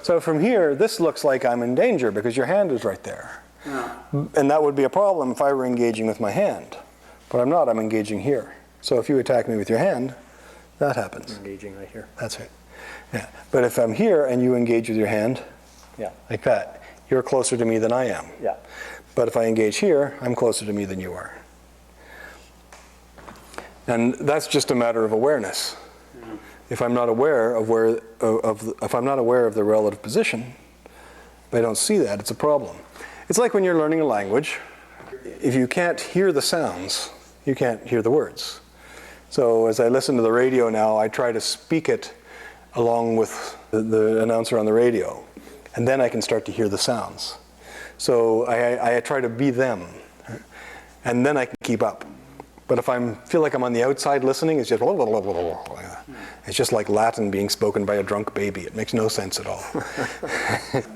so from here, this looks like I'm in danger because your hand is right there. Yeah. And that would be a problem if I were engaging with my hand. But I'm not, I'm engaging here. So if you attack me with your hand, that happens. Engaging right here. That's right. Yeah. But if I'm here and you engage with your hand, Yeah. like that, you're closer to me than I am. Yeah. But if I engage here, I'm closer to me than you are. And that's just a matter of awareness. Mm-hmm. If I'm not aware of if I'm not aware of the relative position, if I don't see that, it's a problem. It's like when you're learning a language. If you can't hear the sounds, you can't hear the words. So as I listen to the radio now, I try to speak it along with the announcer on the radio, and then I can start to hear the sounds. So I try to be them, and then I can keep up. But if I feel like I'm on the outside listening, it's just it's just like Latin being spoken by a drunk baby. It makes no sense at all.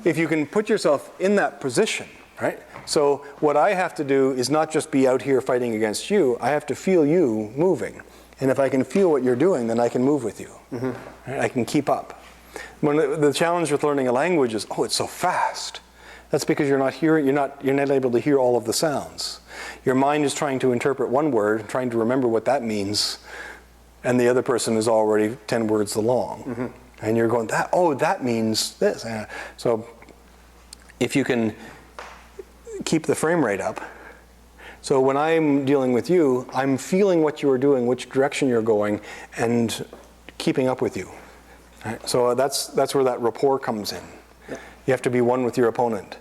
If you can put yourself in that position, right? So what I have to do is not just be out here fighting against you. I have to feel you moving. And if I can feel what you're doing, then I can move with you. Mm-hmm. Right? I can keep up. When the challenge with learning a language is, oh, it's so fast. That's because you're not able to hear all of the sounds. Your mind is trying to interpret one word, trying to remember what that means, and the other person is already 10 words along. Mm-hmm. And you're going, that means this. So if you can keep the frame rate up. So when I'm dealing with you, I'm feeling what you are doing, which direction you're going, and keeping up with you. Right? So that's where that rapport comes in. Yeah. You have to be one with your opponent.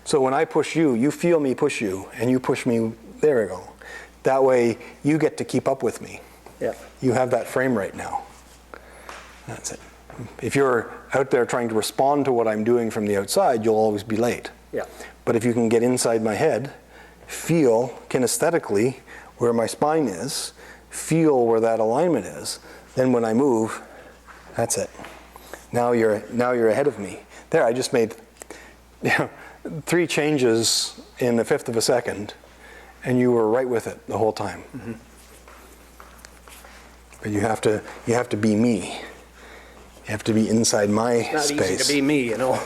So when I push you, you feel me push you, and you push me, there we go. That way, you get to keep up with me. Yeah. You have that frame rate now. That's it. If you're out there trying to respond to what I'm doing from the outside, you'll always be late. Yeah. But if you can get inside my head, feel kinesthetically where my spine is, feel where that alignment is, then when I move, that's it. Now you're ahead of me. There, I just made 3 changes in 1/5 of a second, and you were right with it the whole time. Mm-hmm. But you have to be me. You have to be inside my space. It's not easy to be me, you know.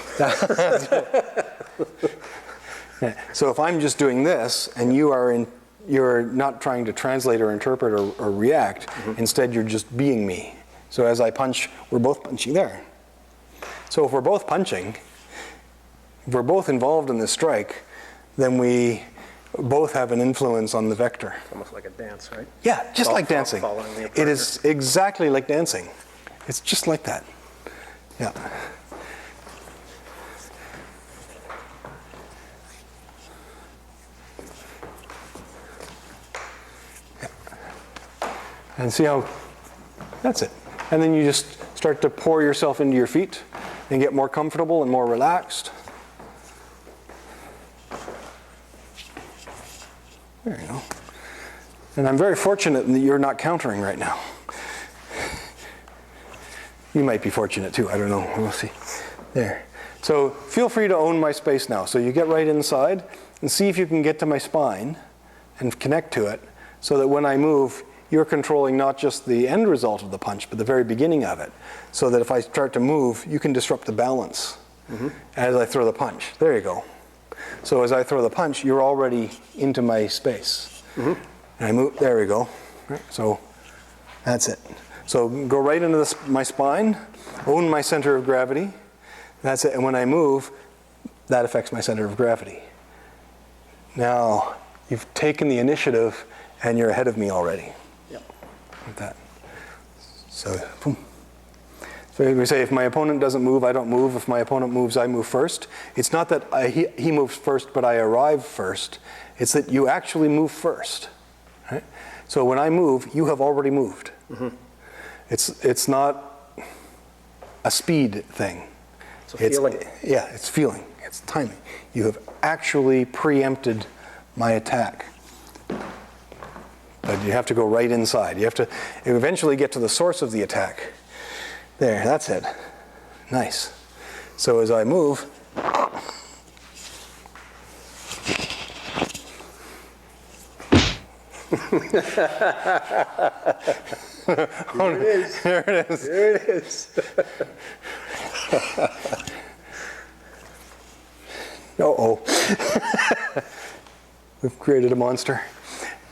So if I'm just doing this, and you're not trying to translate or interpret or react, mm-hmm. Instead you're just being me. So as I punch, we're both punching there. So if we're both punching, if we're both involved in this strike, then we both have an influence on the vector. It's almost like a dance, right? Yeah, just like dancing. It is exactly like dancing. It's just like that. Yeah. And see how, that's it. And then you just start to pour yourself into your feet and get more comfortable and more relaxed. There you go. And I'm very fortunate that you're not countering right now. You might be fortunate too, I don't know, we'll see. There. So feel free to own my space now. So you get right inside and see if you can get to my spine and connect to it so that when I move, you're controlling not just the end result of the punch, but the very beginning of it. So that if I start to move, you can disrupt the balance mm-hmm. as I throw the punch. There you go. So as I throw the punch, you're already into my space. Mm-hmm. And I move, there we go. Right, so that's it. So go right into my spine, own my center of gravity. That's it. And when I move, that affects my center of gravity. Now, you've taken the initiative and you're ahead of me already. Yep. Like that. So, boom. So we say if my opponent doesn't move, I don't move. If my opponent moves, I move first. It's not that he moves first, but I arrive first. It's that you actually move first. Right? So when I move, you have already moved. Mm-hmm. It's not a speed thing. It's a feeling. Yeah, it's feeling. It's timing. You have actually preempted my attack. But you have to go right inside. You have to eventually get to the source of the attack. There, that's it. Nice. So as I move, There it is. There it is. There it is. Uh-oh. We've created a monster.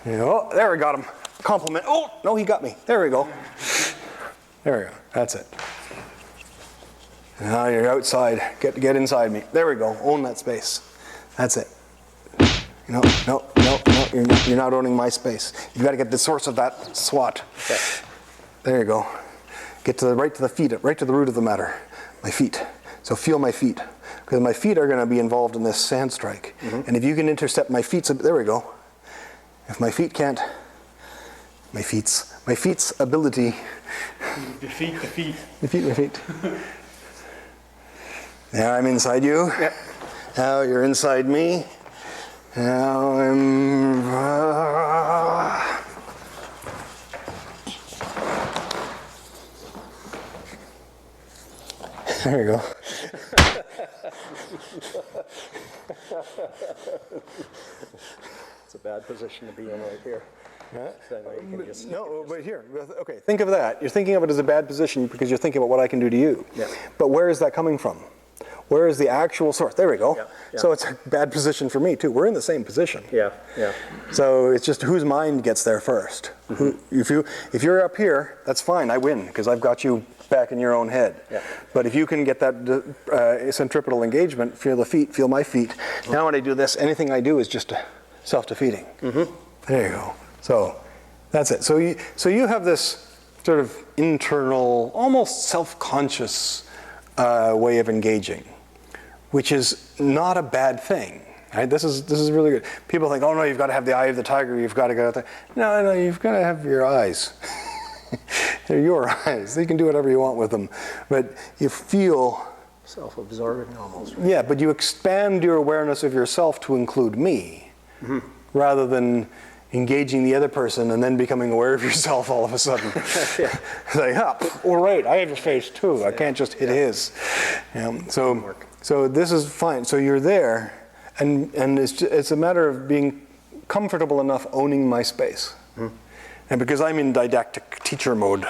Oh, there we got him. Compliment. Oh, no, he got me. There we go. There we go. That's it. Now you're outside. Get inside me. There we go. Own that space. That's it. No, you're not owning my space. You've got to get the source of that SWAT. Okay. There you go. Get to right to the feet, right to the root of the matter. My feet. So feel my feet. Because my feet are going to be involved in this sand strike. And if you can intercept my feet, so there we go. If my feet can't, my feet's ability. Defeat the feet. Defeat my feet. Now I'm inside you. Yep. Now you're inside me. Now I'm... There you go. It's a bad position to be in right here. So that way you can just No, but here, okay, think of that. You're thinking of it as a bad position because you're thinking about what I can do to you. Yeah. But where is that coming from? Where is the actual source? There we go. Yeah, yeah. So it's a bad position for me too. We're in the same position. Yeah, yeah. So it's just whose mind gets there first. If you're up here, that's fine. I win because I've got you back in your own head. Yeah. But if you can get that centripetal engagement, feel the feet, feel my feet. Now when I do this, anything I do is just self-defeating. There you go. So that's it. So you have this sort of internal, almost self-conscious way of engaging, which is not a bad thing. Right? This is really good. People think, oh no, you've got to have the eye of the tiger. You've got to go out there. No, you've got to have your eyes. They're your eyes. You can do whatever you want with them, but you feel Self-absorbing almost. Yeah, but you expand your awareness of yourself to include me, rather than engaging the other person and then becoming aware of yourself all of a sudden. Yeah. Like, all right, I have a face too. I can't just hit his. So this is fine. So you're there, and it's a matter of being comfortable enough owning my space. And because I'm in didactic teacher mode,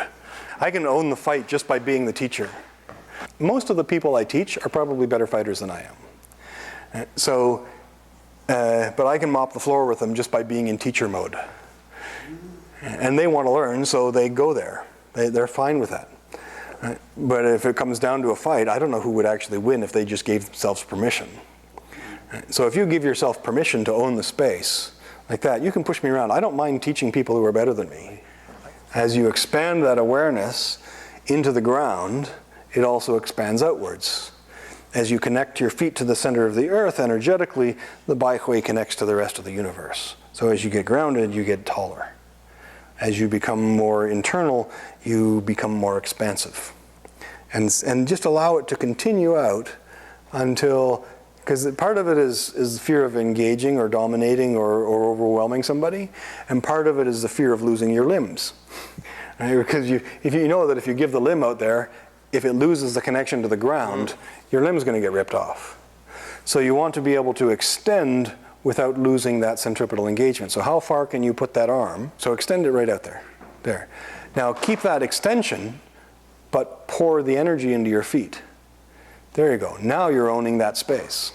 I can own the fight just by being the teacher. Most of the people I teach are probably better fighters than I am. But I can mop the floor with them just by being in teacher mode. And they want to learn, so they go there. They're fine with that. Right? But if it comes down to a fight, I don't know who would actually win if they just gave themselves permission. Right? So if you give yourself permission to own the space, like that, you can push me around. I don't mind teaching people who are better than me. As you expand that awareness into the ground, it also expands outwards. As you connect your feet to the center of the earth energetically, the Baihui connects to the rest of the universe. So as you get grounded, you get taller. As you become more internal, you become more expansive. And just allow it to continue out until, because part of it is fear of engaging or dominating or overwhelming somebody, and part of it is the fear of losing your limbs. Right? Because if you know that if you give the limb out there, if it loses the connection to the ground, your limb's going to get ripped off. So you want to be able to extend without losing that centripetal engagement. So how far can you put that arm? So extend it right out there. There. Now keep that extension, but pour the energy into your feet. There you go. Now you're owning that space.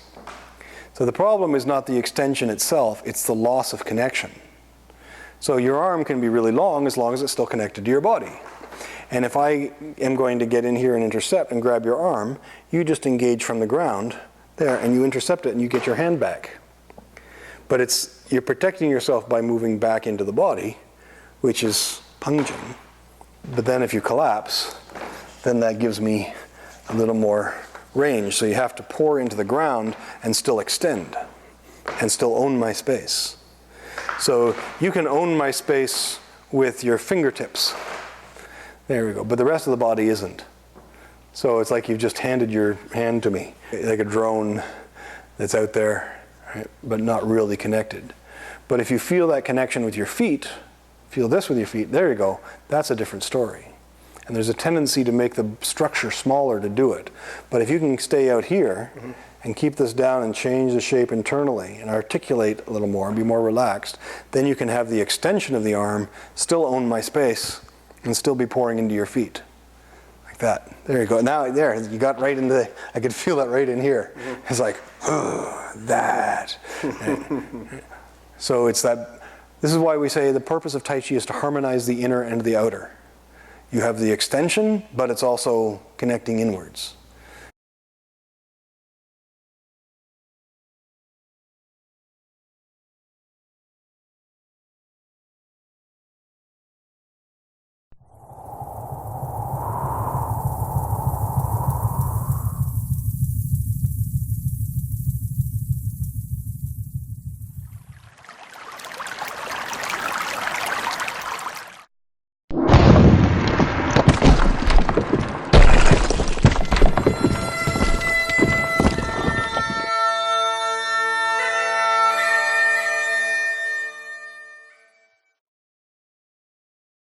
So the problem is not the extension itself, it's the loss of connection. So your arm can be really long as it's still connected to your body. And if I am going to get in here and intercept and grab your arm, you just engage from the ground there and you intercept it and you get your hand back. But you're protecting yourself by moving back into the body, which is punging. But then if you collapse, then that gives me a little more range. So you have to pour into the ground and still extend and still own my space. So you can own my space with your fingertips. There we go. But the rest of the body isn't. So it's like you've just handed your hand to me, like a drone that's out there, right, but not really connected. But if you feel that connection with your feet, feel this with your feet, there you go, that's a different story. And there's a tendency to make the structure smaller to do it. But if you can stay out here and keep this down and change the shape internally and articulate a little more and be more relaxed, then you can have the extension of the arm, still own my space, and still be pouring into your feet. like that. There you go. Now, there, you got right into the, I could feel that right in here. It's like, that. So it's that, this is why we say the purpose of Tai Chi is to harmonize the inner and the outer. You have the extension, but it's also connecting inwards.